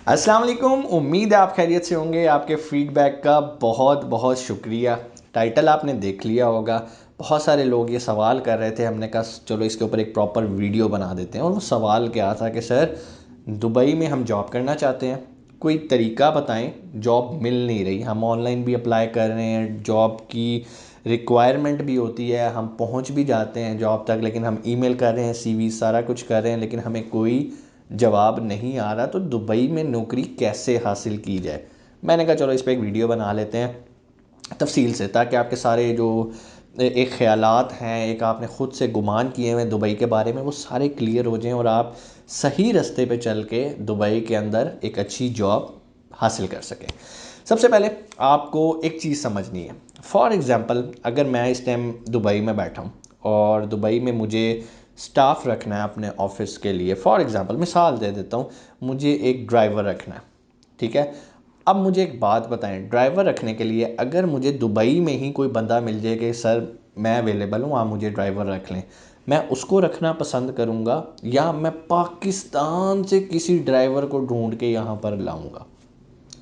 अस्सलाम वालेकुम। उम्मीद है आप खैरियत से होंगे। आपके फ़ीडबैक का बहुत बहुत शुक्रिया। टाइटल आपने देख लिया होगा। बहुत सारे लोग ये सवाल कर रहे थे, हमने कहा चलो इसके ऊपर एक प्रॉपर वीडियो बना देते हैं। और वो सवाल क्या था कि सर दुबई में हम जॉब करना चाहते हैं, कोई तरीका बताएं। जॉब मिल नहीं रही, हम ऑनलाइन भी अप्लाई कर रहे हैं, जॉब की रिक्वायरमेंट भी होती है, हम पहुंच भी जाते हैं जॉब तक, लेकिन हम ईमेल कर रहे हैं, सीवी सारा कुछ कर रहे हैं, लेकिन हमें कोई जवाब नहीं आ रहा। तो दुबई में नौकरी कैसे हासिल की जाए। मैंने कहा चलो इस पर एक वीडियो बना लेते हैं तफसील से, ताकि आपके सारे जो एक ख़यालात हैं, एक आपने ख़ुद से गुमान किए हुए दुबई के बारे में, वो सारे क्लियर हो जाएं और आप सही रास्ते पे चल के दुबई के अंदर एक अच्छी जॉब हासिल कर सकें। सबसे पहले आपको एक चीज़ समझनी है। फॉर एग्ज़ाम्पल, अगर मैं इस टाइम दुबई में बैठा हूँ और दुबई में मुझे स्टाफ रखना है अपने ऑफिस के लिए। फॉर एग्ज़ाम्पल मिसाल दे देता हूँ, मुझे एक ड्राइवर रखना है, ठीक है। अब मुझे एक बात बताएं, ड्राइवर रखने के लिए अगर मुझे दुबई में ही कोई बंदा मिल जाए कि सर मैं अवेलेबल हूँ, आप मुझे ड्राइवर रख लें, मैं उसको रखना पसंद करूँगा या मैं पाकिस्तान से किसी ड्राइवर को ढूंढ के यहाँ पर लाऊँगा।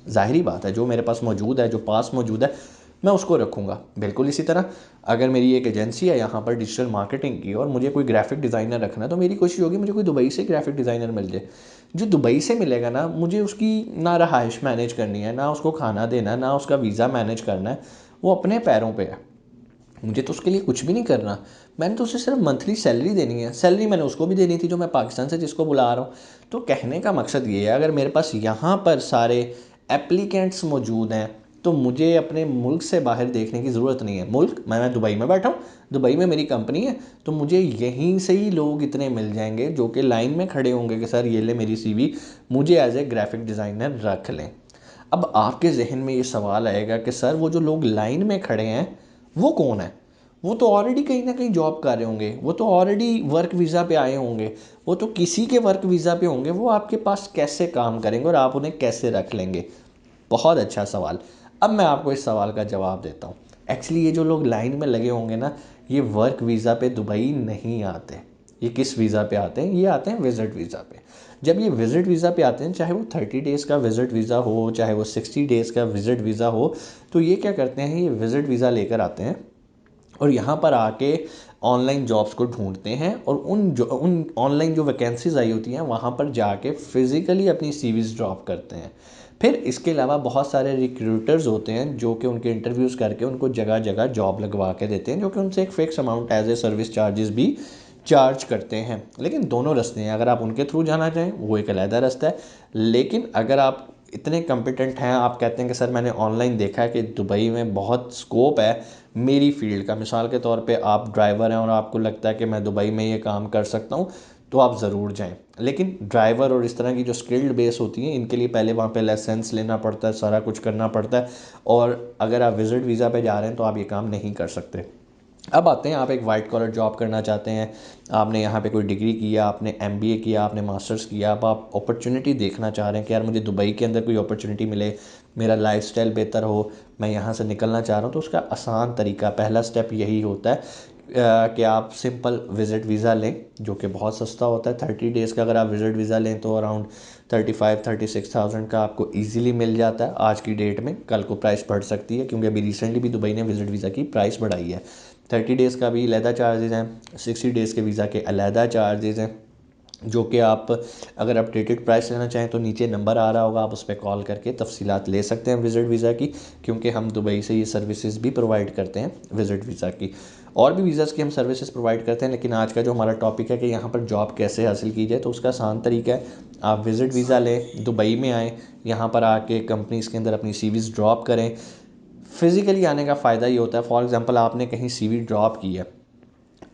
ज़ाहिरी बात है, जो मेरे पास मौजूद है, जो पास मौजूद है, मैं उसको रखूँगा। बिल्कुल इसी तरह अगर मेरी एक एजेंसी है यहाँ पर डिजिटल मार्केटिंग की और मुझे कोई ग्राफिक डिज़ाइनर रखना है, तो मेरी कोशिश होगी मुझे कोई दुबई से ग्राफिक डिज़ाइनर मिल जाए। जो दुबई से मिलेगा ना, मुझे उसकी ना रहाइश मैनेज करनी है, ना उसको खाना देना है, ना उसका वीज़ा मैनेज करना है। वो अपने पैरों पे है, मुझे तो उसके लिए कुछ भी नहीं करना। मैंने तो उसे सिर्फ मंथली सैलरी देनी है। सैलरी मैंने उसको भी देनी थी जो मैं पाकिस्तान से जिसको बुला रहा हूँ। तो कहने का मकसद ये है, अगर मेरे पास यहाँ पर सारे एप्लीकेंट्स मौजूद हैं, तो मुझे अपने मुल्क से बाहर देखने की ज़रूरत नहीं है। मुल्क मैं दुबई में बैठा हूँ, दुबई में मेरी कंपनी है, तो मुझे यहीं से ही लोग इतने मिल जाएंगे जो कि लाइन में खड़े होंगे कि सर ये ले मेरी सीवी, मुझे एज ए ग्राफिक डिज़ाइनर रख लें। अब आपके जहन में ये सवाल आएगा कि सर वो जो लोग लाइन में खड़े हैं वो कौन है। वो तो ऑलरेडी कहीं ना कहीं जॉब कर रहे होंगे, वो तो ऑलरेडी वर्क वीज़ा पे आए होंगे, वो तो किसी के वर्क वीज़ा पे होंगे, वो आपके पास कैसे काम करेंगे और आप उन्हें कैसे रख लेंगे। बहुत अच्छा सवाल। अब मैं आपको इस सवाल का जवाब देता हूँ। एक्चुअली ये जो लोग लाइन में लगे होंगे ना, ये वर्क वीज़ा पे दुबई नहीं आते। ये किस वीज़ा पे आते हैं? ये आते हैं विज़िट वीज़ा पे। जब ये विज़िट वीज़ा पे आते हैं, चाहे वो 30 डेज़ का विज़िट वीज़ा हो, चाहे वो 60 डेज़ का विज़िट वीज़ा हो, तो ये क्या करते हैं, ये विज़िट वीज़ा लेकर आते हैं और यहाँ पर आके ऑनलाइन जॉब्स को ढूंढते हैं और उन ऑनलाइन जो वैकेंसीज आई होती हैं वहाँ पर जाके फ़िज़िकली अपनी सीवीज़ ड्रॉप करते हैं। फिर इसके अलावा बहुत सारे रिक्रूटर्स होते हैं जो कि उनके इंटरव्यूज़ करके उनको जगह जगह जॉब लगवा के देते हैं, जो कि उनसे एक fix amount as a service charges भी चार्ज करते हैं। लेकिन दोनों रास्ते हैं, अगर आप उनके थ्रू जाना चाहें वो एक अलहदा रास्ता है। लेकिन अगर आप इतने कम्पिटेंट हैं, आप कहते हैं कि सर मैंने ऑनलाइन देखा है कि दुबई में बहुत स्कोप है मेरी फ़ील्ड का, मिसाल के तौर पे आप ड्राइवर हैं और आपको लगता है कि मैं दुबई में ये काम कर सकता हूँ, तो आप ज़रूर जाएं। लेकिन ड्राइवर और इस तरह की जो स्किल्ड बेस होती हैं, इनके लिए पहले वहाँ पे लाइसेंस लेना पड़ता है, सारा कुछ करना पड़ता है। और अगर आप विज़िट वीज़ा पे जा रहे हैं तो आप ये काम नहीं कर सकते। अब आते हैं, आप एक वाइट कॉलर जॉब करना चाहते हैं, आपने यहाँ पे कोई डिग्री किया, आपने एमबीए किया, आपने मास्टर्स किया, अब आप अपॉर्चुनिटी देखना चाह रहे हैं कि यार मुझे दुबई के अंदर कोई अपॉर्चुनिटी मिले, मेरा लाइफस्टाइल बेहतर हो, मैं यहाँ से निकलना चाह रहा हूँ। तो उसका आसान तरीका, पहला स्टेप यही होता है कि आप सिंपल विज़िट वीज़ा लें, जो कि बहुत सस्ता होता है। 30 डेज़ का अगर आप विज़िट वीज़ा लें तो अराउंड 35-36,000 का आपको ईजिली मिल जाता है आज की डेट में। कल को प्राइस बढ़ सकती है, क्योंकि अभी रिसेंटली भी दुबई ने विज़िट वीज़ा की प्राइस बढ़ाई है। 30 डेज़ का भी अलहदा चार्जेज़ हैं, 60 डेज़ के वीज़ा के अलहदा चार्जेज़ हैं, जो कि आप अगर अपडेटेड प्राइस लेना चाहें तो नीचे नंबर आ रहा होगा, आप उस पर कॉल करके तफसीलात ले सकते हैं विज़िट वीज़ा की, क्योंकि हम दुबई से ये सर्विसेज भी प्रोवाइड करते हैं विज़िट वीज़ा की। और भी वीज़ाज़ की हम सर्विसेज प्रोवाइड करते हैं, लेकिन आज का जो हमारा टॉपिक है कि यहाँ पर जॉब कैसे हासिल की जाए, तो उसका आसान तरीका है, आप विज़िट वीज़ा लें, दुबई में आएँ, यहाँ पर आके कंपनीज़ के अंदर अपनी सीवीज़ ड्रॉप करें। फिज़िकली आने का फ़ायदा ये होता है, फॉर एग्ज़ाम्पल आपने कहीं सीवी ड्रॉप की है,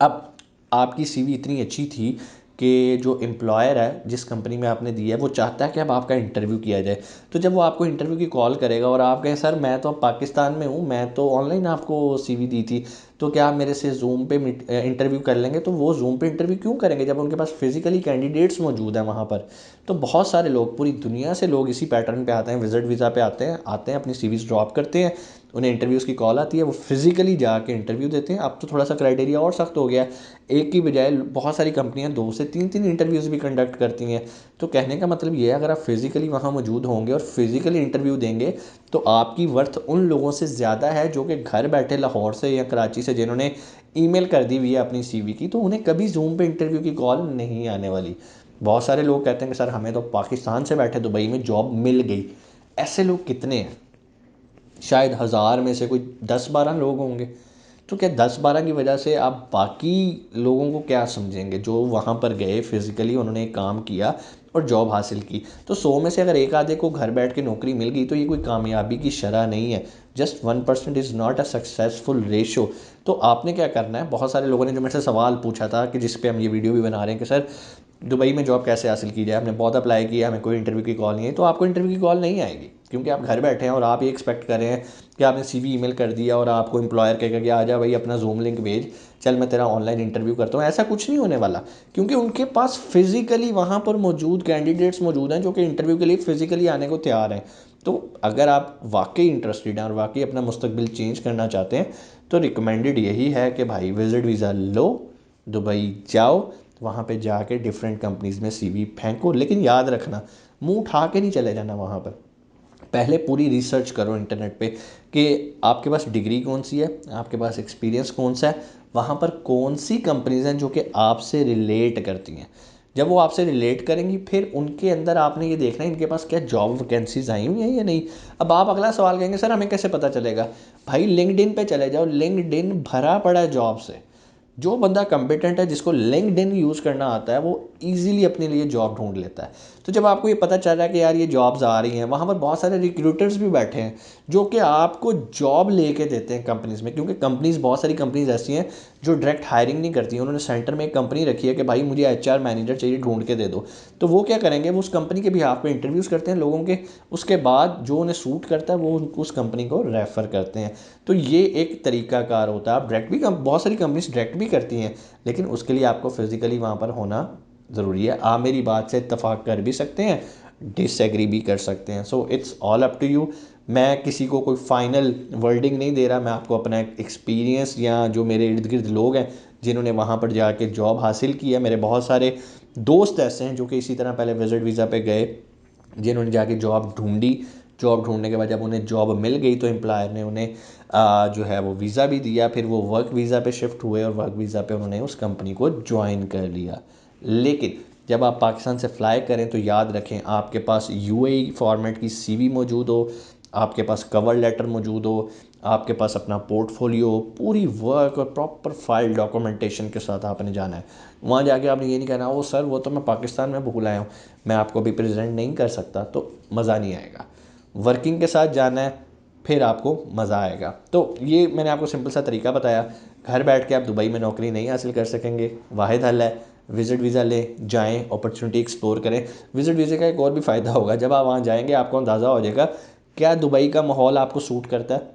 अब आपकी सीवी इतनी अच्छी थी कि जो एम्प्लॉयर है जिस कंपनी में आपने दी है, वो चाहता है कि अब आपका इंटरव्यू किया जाए। तो जब वो आपको इंटरव्यू की कॉल करेगा और आप कहें सर मैं तो अब पाकिस्तान में हूँ, मैं तो ऑनलाइन आपको सीवी दी थी, तो क्या आप मेरे से जूम पे इंटरव्यू कर लेंगे? तो वो जूम पे इंटरव्यू क्यों करेंगे जब उनके पास फिजिकली कैंडिडेट्स मौजूद हैं वहाँ पर। तो बहुत सारे लोग, पूरी दुनिया से लोग इसी पैटर्न पे आते हैं, विजिट वीज़ा पे आते हैं अपनी सीवीज़ ड्रॉप करते हैं, उन्हें इंटरव्यूज़ की कॉल आती है, वो फिजिकली जाके इंटरव्यू देते हैं। अब तो थोड़ा सा क्राइटेरिया और सख्त हो गया है, एक की बजाय बहुत सारी कंपनियां 2 से 3 इंटरव्यूज़ भी कंडक्ट करती हैं। तो कहने का मतलब ये है, अगर आप फिजिकली वहाँ मौजूद होंगे और फिजिकली इंटरव्यू देंगे तो आपकी वर्थ उन लोगों से ज़्यादा है जो कि घर बैठे लाहौर से या कराची से, जिन्होंने ईमेल कर दी हुई है अपनी सीवी की, तो उन्हें कभी जूम पे इंटरव्यू की कॉल नहीं आने वाली। बहुत सारे लोग कहते हैं कि सर हमें तो पाकिस्तान से बैठे दुबई में जॉब मिल गई। ऐसे लोग कितने हैं? शायद 1000 में से कोई 10-12 लोग होंगे। तो क्या 10-12 की वजह से आप बाकी लोगों को क्या समझेंगे जो वहाँ पर गए, फिजिकली उन्होंने एक काम किया और जॉब हासिल की? तो 100 में से अगर एक आधे को घर बैठ के नौकरी मिल गई तो ये कोई कामयाबी की शरह नहीं है। Just 1% is not a successful ratio. तो आपने क्या करना है, बहुत सारे लोगों ने जो मेरे से सवाल पूछा था कि जिस पे हम ये वीडियो भी बना रहे हैं कि सर दुबई में जॉब कैसे हासिल की जाए, हमने बहुत अप्लाई किया, हमें कोई इंटरव्यू की कॉल नहीं है। तो आपको इंटरव्यू की कॉल नहीं आएगी क्योंकि आप घर बैठे हैं और आप ये एक्सपेक्ट कर रहे हैं कि आपने सीवी ईमेल कर दिया और आपको एम्प्लॉयर कहेगा कि आ जा भाई अपना जूम लिंक भेज, चल मैं तेरा ऑनलाइन इंटरव्यू करता हूँ। ऐसा कुछ नहीं होने वाला, क्योंकि उनके पास फिजिकली वहाँ पर मौजूद कैंडिडेट्स मौजूद हैं जो कि इंटरव्यू के लिए फिजिकली आने को तैयार हैं। तो अगर आप वाकई इंटरेस्टेड हैं और वाकई अपना मुस्तकबिल चेंज करना चाहते हैं तो रिकमेंडेड यही है कि भाई विजिट वीज़ा लो, दुबई जाओ, वहाँ पे जाके डिफरेंट कंपनीज़ में सीवी फेंको। लेकिन याद रखना, मुंह उठा के नहीं चले जाना वहाँ पर। पहले पूरी रिसर्च करो इंटरनेट पे कि आपके पास डिग्री कौन सी है, आपके पास एक्सपीरियंस कौन सा है, वहाँ पर कौन सी कंपनीज़ हैं जो कि आपसे रिलेट करती हैं। जब वो आपसे रिलेट करेंगी फिर उनके अंदर आपने ये देखना है इनके पास क्या जॉब वैकेंसीज आई हुई हैं या नहीं। अब आप अगला सवाल कहेंगे सर हमें कैसे पता चलेगा? भाई लिंक्डइन पे चले जाओ, लिंक्डइन भरा पड़ा है जॉब से। जो बंदा कम्पिटेंट है, जिसको लिंक्डइन यूज़ करना आता है, वो ईजिली अपने लिए जॉब ढूंढ लेता है। तो जब आपको ये पता चल रहा है कि यार ये जॉब्स आ रही हैं, वहाँ पर बहुत सारे रिक्रूटर्स भी बैठे हैं जो कि आपको जॉब लेके देते हैं कंपनीज़ में, क्योंकि कंपनीज़, बहुत सारी कंपनीज़ ऐसी हैं जो डायरेक्ट हायरिंग नहीं करती हैं। उन्होंने सेंटर में एक कंपनी रखी है कि भाई मुझे एचआर मैनेजर चाहिए, ढूंढ के दे दो। तो वो क्या करेंगे, वो उस कंपनी के बिहाफ पे इंटरव्यूज़ करते हैं लोगों के, उसके बाद जो उन्हें सूट करता है वो उस कंपनी को रेफ़र करते हैं। तो ये एक तरीकाकार होता है। आप डायरेक्ट भी, बहुत सारी कंपनीज डायरेक्ट भी करती हैं, लेकिन उसके लिए आपको फिजिकली वहाँ पर होना ज़रूरी है। आप मेरी बात से इत्तेफाक कर भी सकते हैं, डिसएग्री भी कर सकते हैं। So it's all up to you. मैं किसी को कोई फाइनल वर्डिंग नहीं दे रहा, मैं आपको अपना एक्सपीरियंस, या जो मेरे इर्द गिर्द लोग हैं जिन्होंने वहाँ पर जाके जॉब हासिल की है, मेरे बहुत सारे दोस्त ऐसे हैं जो कि इसी तरह पहले विजिट वीज़ा पे गए, जिन्होंने जाके जॉब ढूंढी। जॉब ढूंढने के बाद जब उन्हें जॉब मिल गई तो एम्प्लॉयर ने उन्हें जो है वो वीज़ा भी दिया, फिर वो वर्क वीज़ा पे शिफ्ट हुए और वर्क वीज़ा पे उन्होंने उस कंपनी को ज्वाइन कर लिया। लेकिन जब आप पाकिस्तान से फ़्लाई करें तो याद रखें आपके पास यूएई फॉर्मेट की सीवी मौजूद हो, आपके पास कवर लेटर मौजूद हो, आपके पास अपना पोर्टफोलियो, पूरी वर्क और प्रॉपर फाइल डॉक्यूमेंटेशन के साथ आपने जाना है। वहाँ जाके आपने ये नहीं कहना ओ सर वो तो मैं पाकिस्तान में भूल आया हूँ, मैं आपको अभी प्रेजेंट नहीं कर सकता, तो मज़ा नहीं आएगा। वर्किंग के साथ जाना है, फिर आपको मज़ा आएगा। तो ये मैंने आपको सिंपल सा तरीका बताया। घर बैठ के आप दुबई में नौकरी नहीं हासिल कर सकेंगे, वाहिद हल है विज़िट वीज़ा लें, जाएँ, अपॉर्चुनिटी एक्सप्लोर करें। विज़िट वीज़ा का एक और भी फ़ायदा होगा, जब आप वहाँ जाएंगे आपको अंदाज़ा हो जाएगा क्या दुबई का माहौल आपको सूट करता है,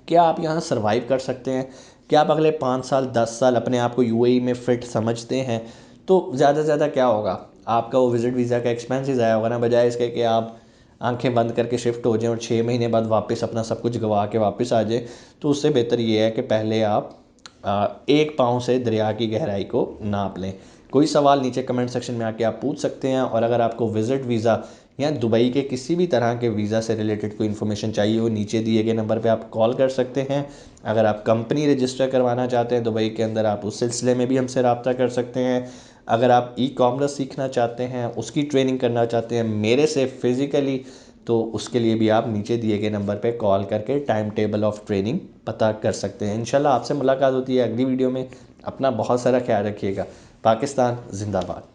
क्या आप यहाँ सर्वाइव कर सकते हैं, क्या आप अगले 5 साल 10 साल अपने आप को यूएई में फ़िट समझते हैं। तो ज़्यादा से ज़्यादा क्या होगा, आपका वो विज़िट वीज़ा का एक्सपेंसेस आया होगा ना, बजाय इसके कि आप आंखें बंद करके शिफ्ट हो जाएं और 6 महीने बाद वापस अपना सब कुछ गंवा के वापस आ जाए। तो उससे बेहतर ये है कि पहले आप एक पाँव से दरिया की गहराई को नाप लें। कोई सवाल नीचे कमेंट सेक्शन में आके आप पूछ सकते हैं, और अगर आपको विज़िट वीज़ा या दुबई के किसी भी तरह के वीज़ा से रिलेटेड कोई इन्फॉर्मेशन चाहिए हो, नीचे दिए गए नंबर पे आप कॉल कर सकते हैं। अगर आप कंपनी रजिस्टर करवाना चाहते हैं दुबई के अंदर, आप उस सिलसिले में भी हमसे रब्ता कर सकते हैं। अगर आप ई कॉमर्स सीखना चाहते हैं, उसकी ट्रेनिंग करना चाहते हैं मेरे से फिज़िकली, तो उसके लिए भी आप नीचे दिए गए नंबर पे कॉल करके टाइम टेबल ऑफ ट्रेनिंग पता कर सकते हैं। इंशाल्लाह आपसे मुलाकात होती है अगली वीडियो में। अपना बहुत सारा ख्याल रखिएगा। पाकिस्तान जिंदाबाद।